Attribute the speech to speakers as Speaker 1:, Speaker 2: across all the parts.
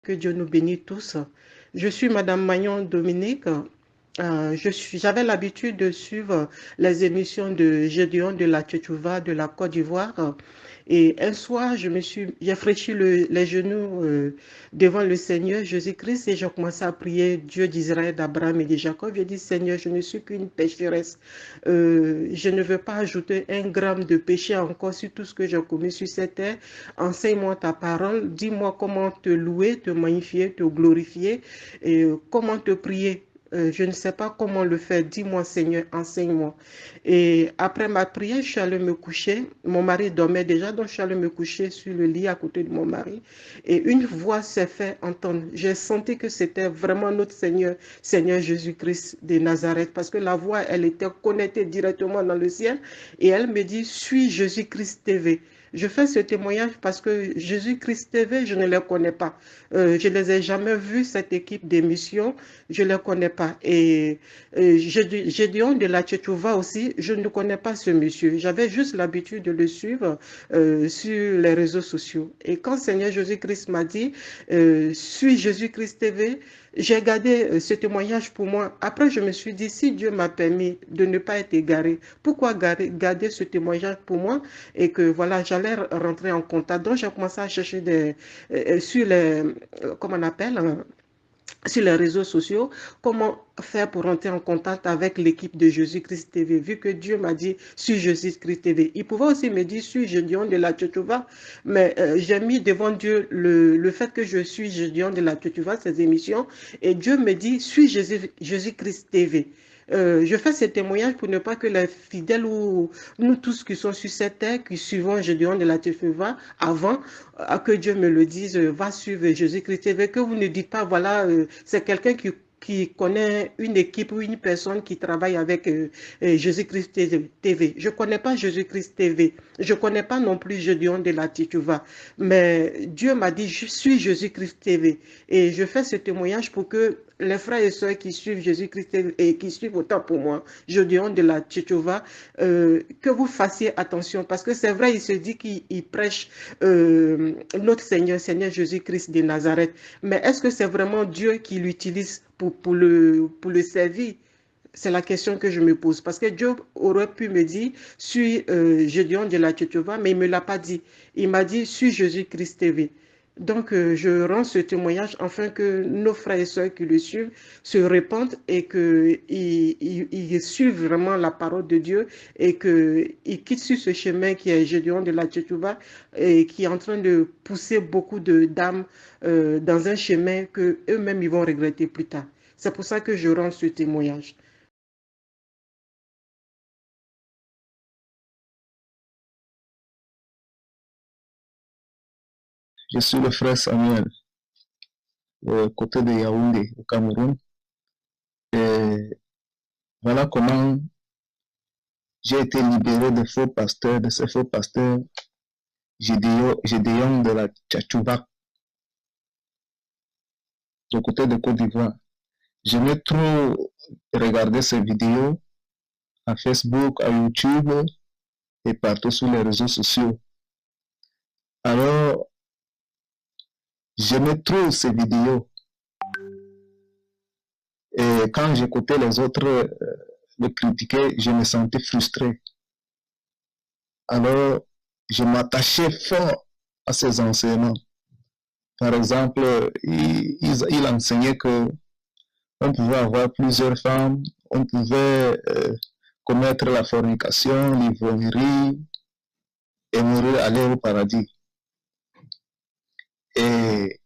Speaker 1: Que Dieu nous bénisse tous. Je suis Madame Magnon Dominique. J'avais l'habitude de suivre les émissions de Gédéon de la Tchétchouva de la Côte d'Ivoire. Et un soir, j'ai fléchi les genoux devant le Seigneur Jésus-Christ et j'ai commencé à prier Dieu d'Israël, d'Abraham et de Jacob. J'ai dit, Seigneur, je ne suis qu'une pécheresse. Je ne veux pas ajouter un gramme de péché encore sur tout ce que j'ai commis sur cette terre. Enseigne-moi ta parole. Dis-moi comment te louer, te magnifier, te glorifier et comment te prier. Je ne sais pas comment le faire. Dis-moi, Seigneur, enseigne-moi. Et après ma prière, je suis allée me coucher. Mon mari dormait déjà, donc je suis allée me coucher sur le lit à côté de mon mari. Et une voix s'est fait entendre. J'ai senti que c'était vraiment notre Seigneur, Seigneur Jésus-Christ de Nazareth, parce que la voix, elle était connectée directement dans le ciel. Et elle me dit, suis Jésus-Christ TV. Je fais ce témoignage parce que Jésus-Christ TV, je ne les connais pas. Je ne les ai jamais vus, cette équipe d'émission, je ne les connais pas. Et Gédéon de la Tchétchouva aussi, je ne connais pas ce monsieur. J'avais juste l'habitude de le suivre sur les réseaux sociaux. Et quand Seigneur Jésus-Christ m'a dit, suis Jésus-Christ TV, j'ai gardé ce témoignage pour moi. Après, je me suis dit, si Dieu m'a permis de ne pas être égaré, pourquoi garder ce témoignage pour moi? Et que voilà, j'allais rentrer en contact. Donc, j'ai commencé à chercher sur les, comment on appelle, sur les réseaux sociaux, comment faire pour rentrer en contact avec l'équipe de Jésus-Christ TV, vu que Dieu m'a dit sur Jésus-Christ TV. Il pouvait aussi me dire sur Gédéon de la Tchétchouva, mais j'ai mis devant Dieu le fait que je suis Gédéon de la Tchétchouva, ces émissions, et Dieu me dit sur Jésus-Christ TV. Je fais ce témoignage pour ne pas que les fidèles ou nous tous qui sommes sur cette terre, qui suivons Gédéon de la Tchétchouva avant, que Dieu me le dise, va suivre Jésus-Christ TV, que vous ne dites pas, voilà, c'est quelqu'un qui connaît une équipe ou une personne qui travaille avec Jésus-Christ TV. Je ne connais pas Jésus-Christ TV. Je ne connais pas non plus Gédéon de la Tchétchouva. Mais Dieu m'a dit, je suis Jésus-Christ TV. Et je fais ce témoignage pour que les frères et sœurs qui suivent Jésus-Christ TV et qui suivent autant pour moi, Gédéon de la Tchétchouva, que vous fassiez attention. Parce que c'est vrai, il se dit qu'il prêche notre Seigneur, Seigneur Jésus-Christ de Nazareth. Mais est-ce que c'est vraiment Dieu qui l'utilise pour le servir? C'est la question que je me pose. Parce que Dieu aurait pu me dire, suis Gédéon de la Tchétchouva, mais il ne me l'a pas dit. Il m'a dit, suis Jésus-Christ TV. Donc, je rends ce témoignage afin que nos frères et sœurs qui le suivent se répandent et qu'ils suivent vraiment la parole de Dieu et qu'ils quittent sur ce chemin qui est Gédéon de la Tchétchouva et qui est en train de pousser beaucoup d'âmes dans un chemin qu'eux-mêmes ils vont regretter plus tard. C'est pour ça que je rends ce témoignage.
Speaker 2: Je suis le frère Samuel, côté de Yaoundé, au Cameroun. Et voilà comment j'ai été libéré de faux pasteurs, de ces faux pasteurs Gédéon de la Tchatchouba, du côté de Côte d'Ivoire. J'aimais trop regarder ces vidéos à Facebook, à YouTube et partout sur les réseaux sociaux. Alors, j'aimais trop ces vidéos. Et quand j'écoutais les autres le critiquer, je me sentais frustré. Alors, je m'attachais fort à ces enseignements. Par exemple, il enseignait que on pouvait avoir plusieurs femmes, on pouvait commettre la fornication, l'ivrognerie et mourir, aller au paradis. Et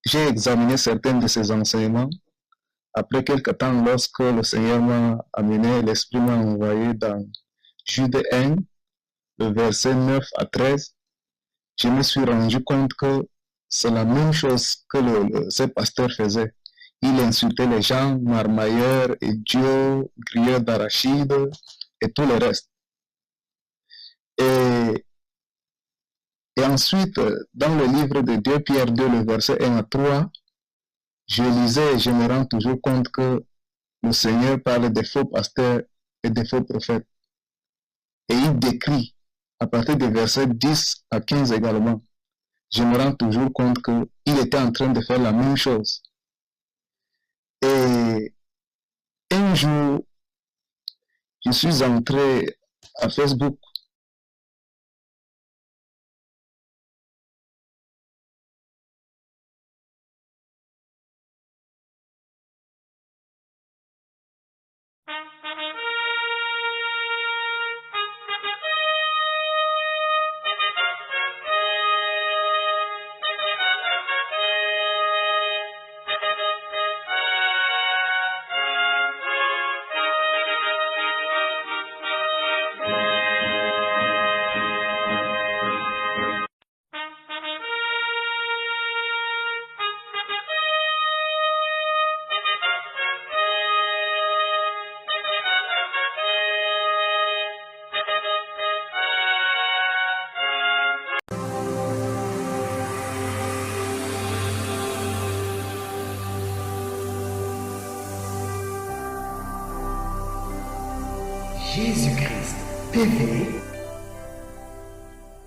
Speaker 2: j'ai examiné certains de ces enseignements. Après quelque temps, lorsque le Seigneur m'a amené, l'Esprit m'a envoyé dans Jude 1, le verset 9 à 13, je me suis rendu compte que c'est la même chose que ce pasteur faisait. Il insultait les gens, marmailleurs, idiots, grilleurs d'arachide et tout le reste. Et ensuite, dans le livre de 2 Pierre 2, le verset 1 à 3, je lisais et je me rends toujours compte que le Seigneur parle des faux pasteurs et des faux prophètes. Et il décrit, à partir des versets 10 à 15 également, je me rends toujours compte qu'il était en train de faire la même chose. Et un jour, je suis entré à Facebook.
Speaker 3: Jésus-Christ TV,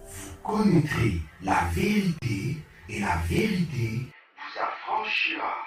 Speaker 3: vous connaîtrez la vérité et la vérité vous affranchira.